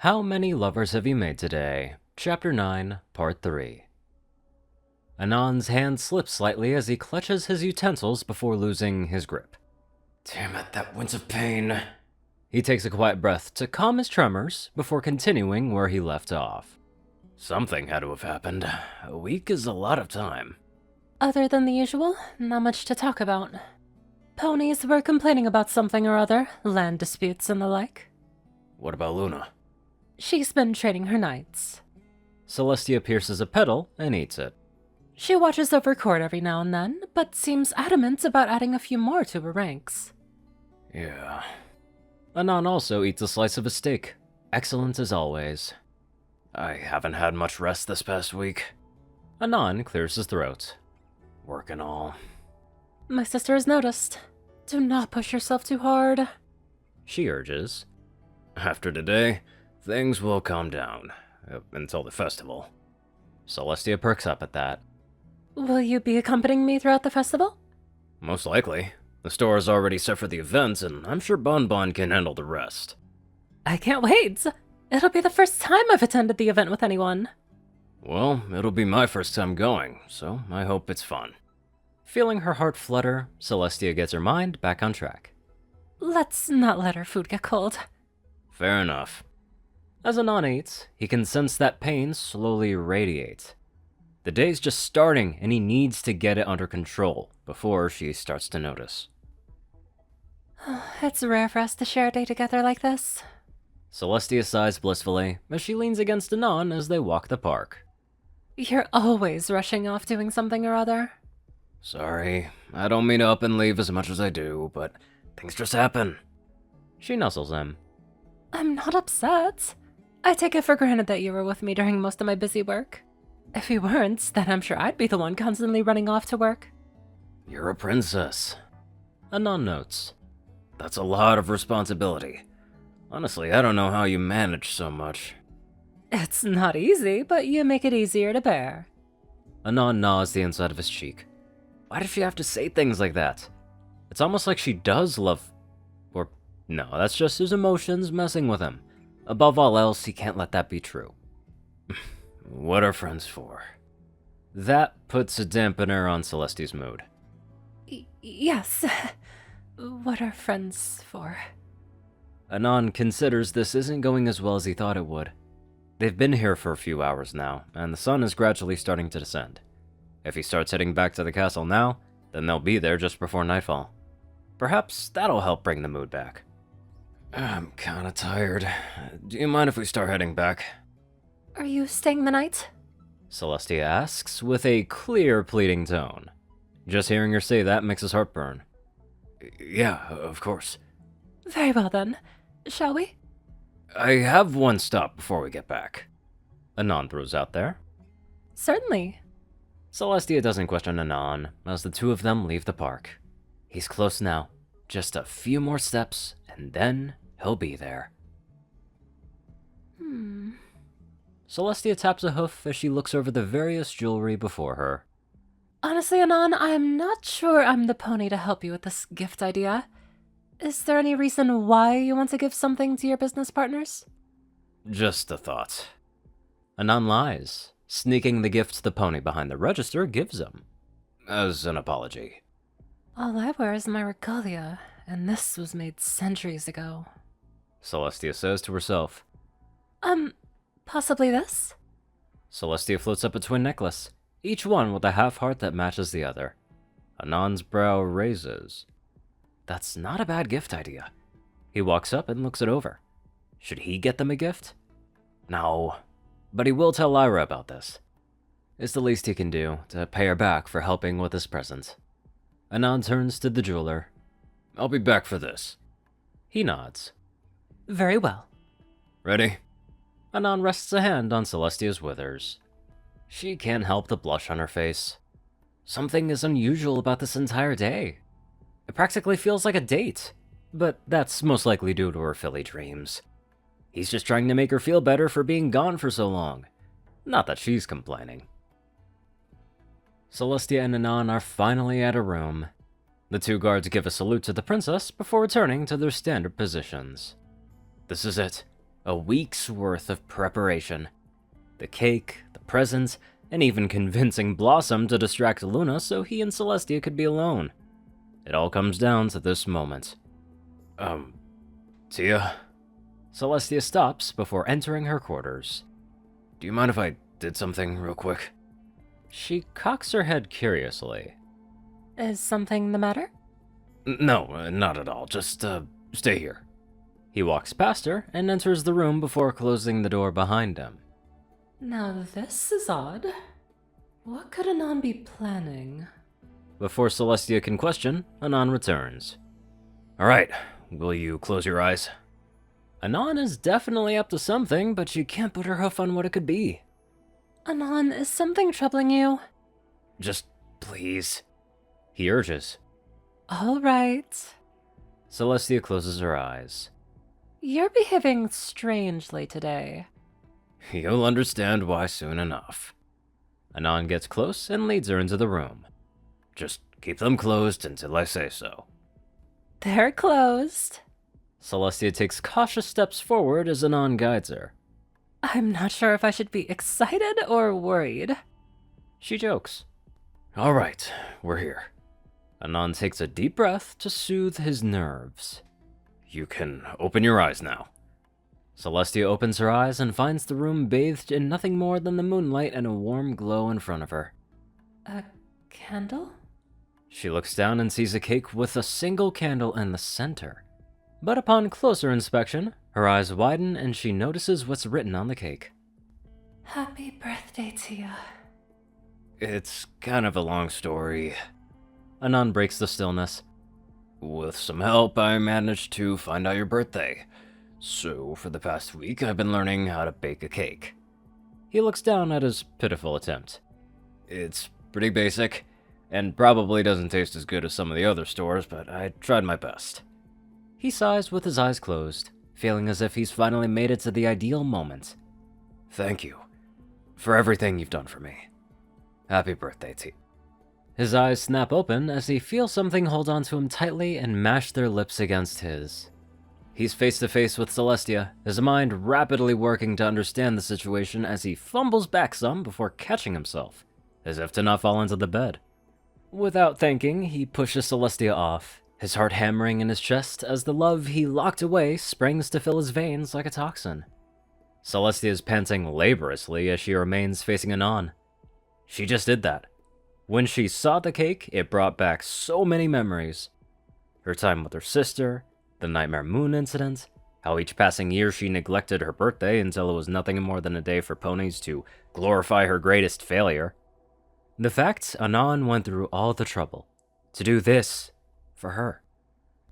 How many lovers have you made today? Chapter 9, Part 3. Anon's hand slips slightly as he clutches his utensils before losing his grip. Damn it, that wince of pain. He takes a quiet breath to calm his tremors before continuing where he left off. Something had to have happened. A week is a lot of time. Other than the usual, not much to talk about. Ponies were complaining about something or other, land disputes and the like. What about Luna? She's been training her knights. Celestia pierces a petal and eats it. She watches over court every now and then, but seems adamant about adding a few more to her ranks. Yeah. Anon also eats a slice of a steak. Excellent as always. I haven't had much rest this past week. Anon clears his throat. Work and all. My sister has noticed. Do not push yourself too hard. She urges. After today, things will calm down. Until the festival. Celestia perks up at that. Will you be accompanying me throughout the festival? Most likely. The store is already set for the events, and I'm sure Bon Bon can handle the rest. I can't wait! It'll be the first time I've attended the event with anyone. Well, it'll be my first time going, so I hope it's fun. Feeling her heart flutter, Celestia gets her mind back on track. Let's not let our food get cold. Fair enough. As Anon eats, he can sense that pain slowly radiate. The day's just starting, and he needs to get it under control before she starts to notice. It's rare for us to share a day together like this. Celestia sighs blissfully as she leans against Anon as they walk the park. You're always rushing off doing something or other. Sorry, I don't mean to up and leave as much as I do, but things just happen. She nuzzles him. I'm not upset. I take it for granted that you were with me during most of my busy work. If you weren't, then I'm sure I'd be the one constantly running off to work. You're a princess. Anon notes. That's a lot of responsibility. Honestly, I don't know how you manage so much. It's not easy, but you make it easier to bear. Anon gnaws the inside of his cheek. Why does she have to say things like that? It's almost like she does love... Or, no, that's just his emotions messing with him. Above all else, he can't let that be true. What are friends for? That puts a dampener on Celestia's mood. Yes. What are friends for? Anon considers this isn't going as well as he thought it would. They've been here for a few hours now, and the sun is gradually starting to descend. If he starts heading back to the castle now, then they'll be there just before nightfall. Perhaps that'll help bring the mood back. I'm kinda tired. Do you mind if we start heading back? Are you staying the night? Celestia asks, with a clear, pleading tone. Just hearing her say that makes his heart burn. Yeah, of course. Very well then. Shall we? I have one stop before we get back. Anon throws out there. Certainly. Celestia doesn't question Anon as the two of them leave the park. He's close now. Just a few more steps, and then he'll be there. Celestia taps a hoof as she looks over the various jewelry before her. Honestly, Anon, I'm not sure I'm the pony to help you with this gift idea. Is there any reason why you want to give something to your business partners? Just a thought. Anon lies, sneaking the gift the pony behind the register gives him. As an apology. All I wear is my regalia, and this was made centuries ago. Celestia says to herself. Possibly this? Celestia floats up a twin necklace, each one with a half-heart that matches the other. Anon's brow raises. That's not a bad gift idea. He walks up and looks it over. Should he get them a gift? No, but he will tell Lyra about this. It's the least he can do to pay her back for helping with his present. Anon turns to the jeweler. I'll be back for this. He nods. Very well. Ready? Anon rests a hand on Celestia's withers. She can't help the blush on her face. Something is unusual about this entire day. It practically feels like a date, but that's most likely due to her filly dreams. He's just trying to make her feel better for being gone for so long. Not that she's complaining. Celestia and Anon are finally at a room. The two guards give a salute to the princess before returning to their standard positions. This is it. A week's worth of preparation. The cake, the presents, and even convincing Blossom to distract Luna so he and Celestia could be alone. It all comes down to this moment. Tia? Celestia stops before entering her quarters. Do you mind if I did something real quick? She cocks her head curiously. Is something the matter? No, not at all. Just, stay here. He walks past her and enters the room before closing the door behind him. Now this is odd. What could Anon be planning? Before Celestia can question, Anon returns. Alright, will you close your eyes? Anon is definitely up to something, but she can't put her hoof on what it could be. Anon, is something troubling you? Just please. He urges. All right. Celestia closes her eyes. You're behaving strangely today. You'll understand why soon enough. Anon gets close and leads her into the room. Just keep them closed until I say so. They're closed. Celestia takes cautious steps forward as Anon guides her. I'm not sure if I should be excited or worried. She jokes. All right, we're here. Anon takes a deep breath to soothe his nerves. You can open your eyes now. Celestia opens her eyes and finds the room bathed in nothing more than the moonlight and a warm glow in front of her. A candle? She looks down and sees a cake with a single candle in the center. But upon closer inspection, her eyes widen and she notices what's written on the cake. Happy birthday, Tia. It's kind of a long story. Anon breaks the stillness. With some help, I managed to find out your birthday. So, for the past week, I've been learning how to bake a cake. He looks down at his pitiful attempt. It's pretty basic, and probably doesn't taste as good as some of the other stores, but I tried my best. He sighs with his eyes closed, feeling as if he's finally made it to the ideal moment. Thank you for everything you've done for me. Happy birthday, T. His eyes snap open as he feels something hold onto him tightly and mash their lips against his. He's face to face with Celestia, his mind rapidly working to understand the situation as he fumbles back some before catching himself, as if to not fall into the bed. Without thinking, he pushes Celestia off, his heart hammering in his chest as the love he locked away springs to fill his veins like a toxin. Celestia is panting laboriously as she remains facing Anon. She just did that. When she saw the cake, it brought back so many memories. Her time with her sister, the Nightmare Moon incident, how each passing year she neglected her birthday until it was nothing more than a day for ponies to glorify her greatest failure. The fact Anon went through all the trouble to do this for her.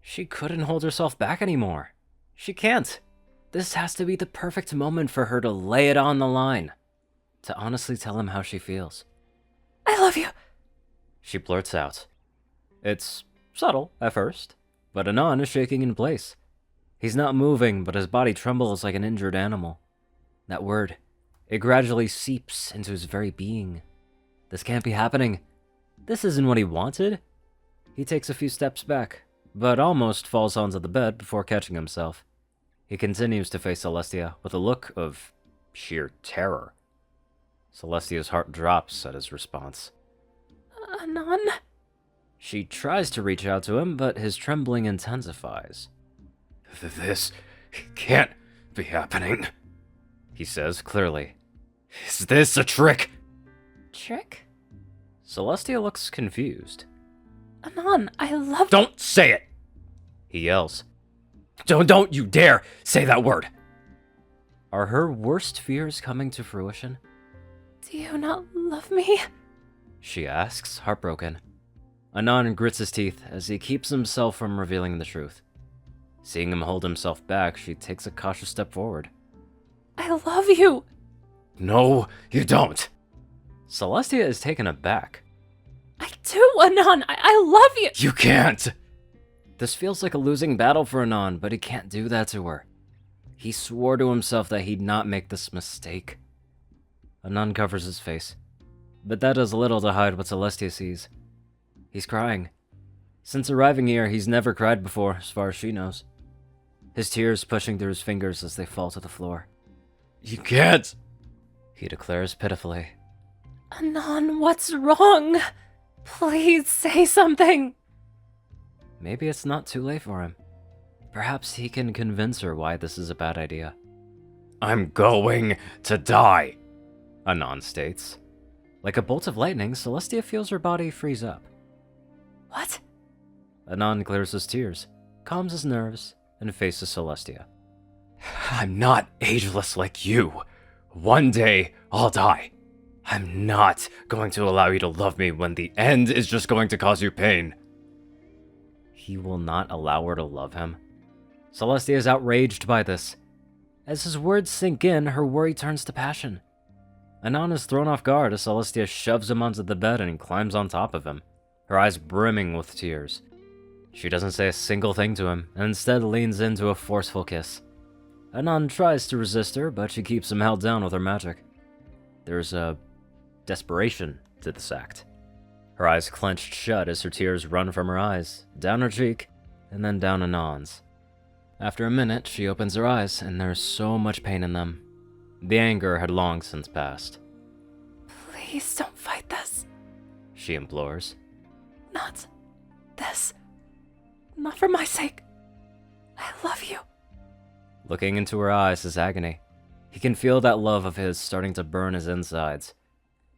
She couldn't hold herself back anymore. She can't. This has to be the perfect moment for her to lay it on the line, to honestly tell him how she feels. I love you, she blurts out. It's subtle at first, but Anon is shaking in place. He's not moving, but his body trembles like an injured animal. That word, it gradually seeps into his very being. This can't be happening. This isn't what he wanted. He takes a few steps back, but almost falls onto the bed before catching himself. He continues to face Celestia with a look of sheer terror. Celestia's heart drops at his response. Anon? She tries to reach out to him, but his trembling intensifies. This can't be happening, he says clearly. Is this a trick? Trick? Celestia looks confused. Anon, I love you. Don't say it! He yells. Don't you dare say that word! Are her worst fears coming to fruition? Do you not love me? She asks, heartbroken. Anon grits his teeth as he keeps himself from revealing the truth. Seeing him hold himself back, she takes a cautious step forward. I love you! No, you don't! Celestia is taken aback. I do, Anon! I love you! You can't! This feels like a losing battle for Anon, but he can't do that to her. He swore to himself that he'd not make this mistake. Anon covers his face, but that does little to hide what Celestia sees. He's crying. Since arriving here, he's never cried before, as far as she knows. his tears pushing through his fingers as they fall to the floor. "You can't," he declares pitifully. Anon, what's wrong? Please say something. Maybe it's not too late for him. Perhaps he can convince her why this is a bad idea. "I'm going to die," Anon states. Like a bolt of lightning, Celestia feels her body freeze up. What? Anon clears his tears, calms his nerves, and faces Celestia. "I'm not ageless like you. One day, I'll die. I'm not going to allow you to love me when the end is just going to cause you pain." He will not allow her to love him? Celestia is outraged by this. As his words sink in, her worry turns to passion. Anon is thrown off guard as Celestia shoves him onto the bed and climbs on top of him, her eyes brimming with tears. She doesn't say a single thing to him, and instead leans into a forceful kiss. Anon tries to resist her, but she keeps him held down with her magic. There's a desperation to this act. Her eyes clenched shut as her tears run from her eyes, down her cheek, and then down Anon's. After a minute, she opens her eyes, and there's so much pain in them. The anger had long since passed. Please don't fight this. She implores. Not this. Not for my sake. I love you. Looking into her eyes is agony. He can feel that love of his starting to burn his insides.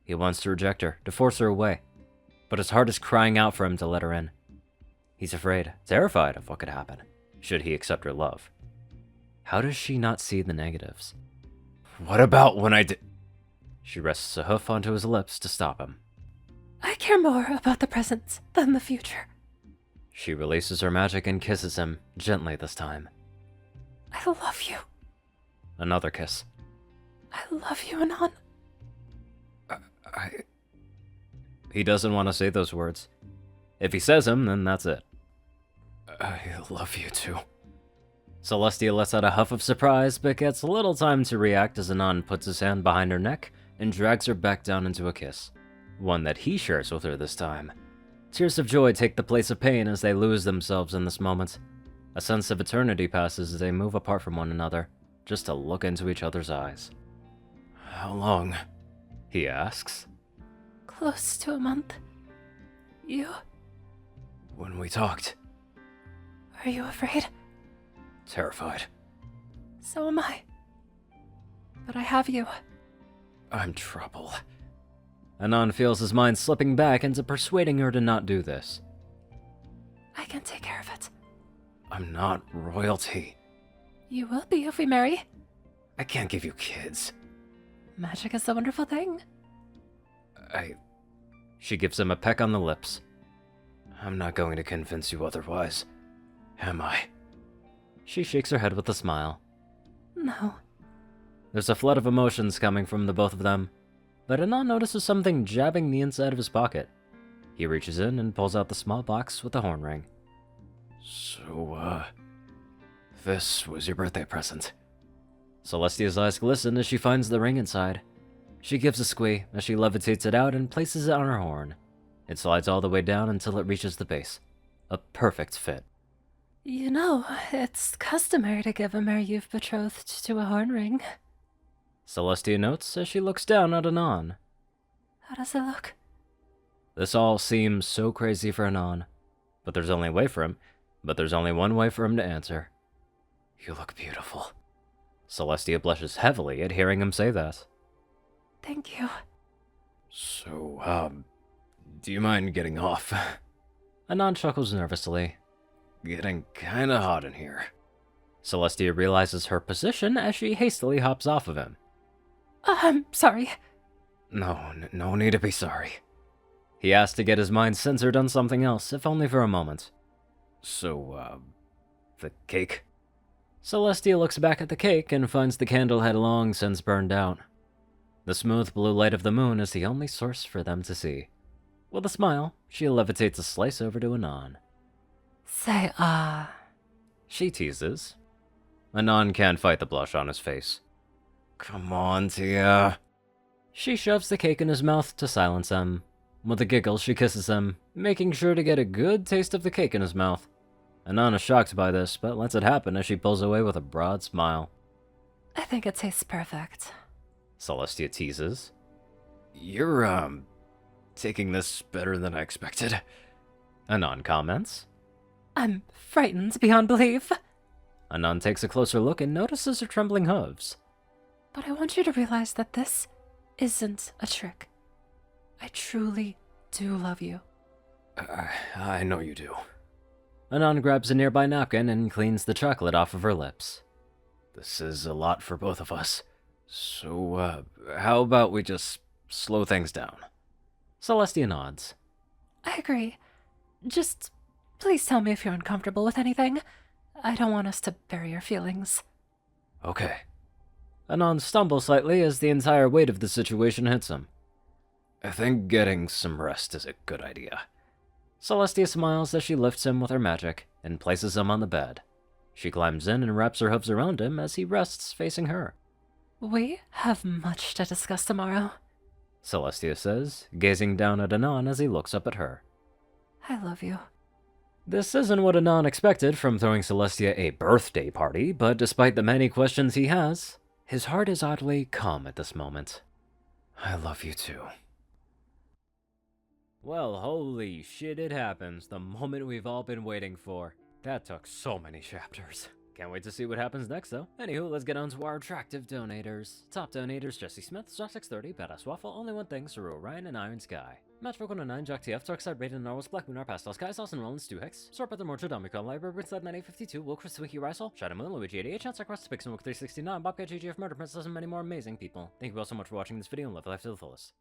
He wants to reject her, to force her away, but his heart is crying out for him to let her in. He's afraid, terrified of what could happen, should he accept her love. How does she not see the negatives? "What about when I did?" She rests a hoof onto his lips to stop him. I care more about the present than the future. She releases her magic and kisses him, gently this time. I love you. Another kiss. I love you, Anon. He doesn't want to say those words. If he says them, then that's it. "I love you too." Celestia lets out a huff of surprise, but gets little time to react as Anon puts his hand behind her neck and drags her back down into a kiss. One that he shares with her this time. Tears of joy take the place of pain as they lose themselves in this moment. A sense of eternity passes as they move apart from one another, just to look into each other's eyes. "How long?" he asks. Close to a month. You? "When we talked." Are you afraid? "Terrified." So am I. But I have you. "I'm trouble." Anon feels his mind slipping back into persuading her to not do this. I can take care of it. "I'm not royalty." You will be if we marry. "I can't give you kids." Magic is a wonderful thing. She gives him a peck on the lips. "I'm not going to convince you otherwise, am I?" She shakes her head with a smile. No. There's a flood of emotions coming from the both of them, but Anon notices something jabbing the inside of his pocket. He reaches in and pulls out the small box with the horn ring. "So, this was your birthday present." Celestia's eyes glisten as she finds the ring inside. She gives a squeak as she levitates it out and places it on her horn. It slides all the way down until it reaches the base. A perfect fit. You know, it's customary to give a mare you've betrothed to a horn ring. Celestia notes as she looks down at Anon. How does it look? This all seems so crazy for Anon, but there's only one way for him to answer. "You look beautiful." Celestia blushes heavily at hearing him say that. Thank you. "So, do you mind getting off?" Anon chuckles nervously. "Getting kinda hot in here." Celestia realizes her position as she hastily hops off of him. I'm sorry. No need to be sorry. He asks to get his mind censored on something else, if only for a moment. "So, the cake?" Celestia looks back at the cake and finds the candle had long since burned out. The smooth blue light of the moon is the only source for them to see. With a smile, she levitates a slice over to Anon. Say She teases. Anon can't fight the blush on his face. "Come on, Tia." She shoves the cake in his mouth to silence him. With a giggle, she kisses him, making sure to get a good taste of the cake in his mouth. Anon is shocked by this, but lets it happen as she pulls away with a broad smile. I think it tastes perfect. Celestia teases. You're, taking this better than I expected. Anon comments. I'm frightened beyond belief. Anon takes a closer look and notices her trembling hooves. But I want you to realize that this isn't a trick. I truly do love you. I know you do. Anon grabs a nearby napkin and cleans the chocolate off of her lips. This is a lot for both of us. So, how about we just slow things down? Celestia nods. I agree. Just please tell me if you're uncomfortable with anything. I don't want us to bury your feelings. Okay. Anon stumbles slightly as the entire weight of the situation hits him. I think getting some rest is a good idea. Celestia smiles as she lifts him with her magic and places him on the bed. She climbs in and wraps her hooves around him as he rests facing her. We have much to discuss tomorrow. Celestia says, gazing down at Anon as he looks up at her. I love you. This isn't what Anon expected from throwing Celestia a birthday party, but despite the many questions he has, his heart is oddly calm at this moment. I love you too. Well, holy shit, it happens. The moment we've all been waiting for. That took so many chapters. Can't wait to see what happens next, though. Anywho, let's get on to our attractive donators. Top donators: Jessie Smith, Jock630, BadassWaffle, Only One Thing, Ceru, Orion, and IronSky. Matchbook 109, JockeTF, Darkside, Rayden, Narwhals, Black Moon, Pastel Skies, Austin Rollins, Stu Hicks, Sorpeter, Morcho, Domicon, Library, Bricksled, 9852, Will, Chris, Wiki, Rysel, Shadow Moon, Luigi 88, Chance, Across, Pixel, 369, Bobcat, GGF, Murder Princess, and many more amazing people. Thank you all so much for watching this video and live life to the fullest.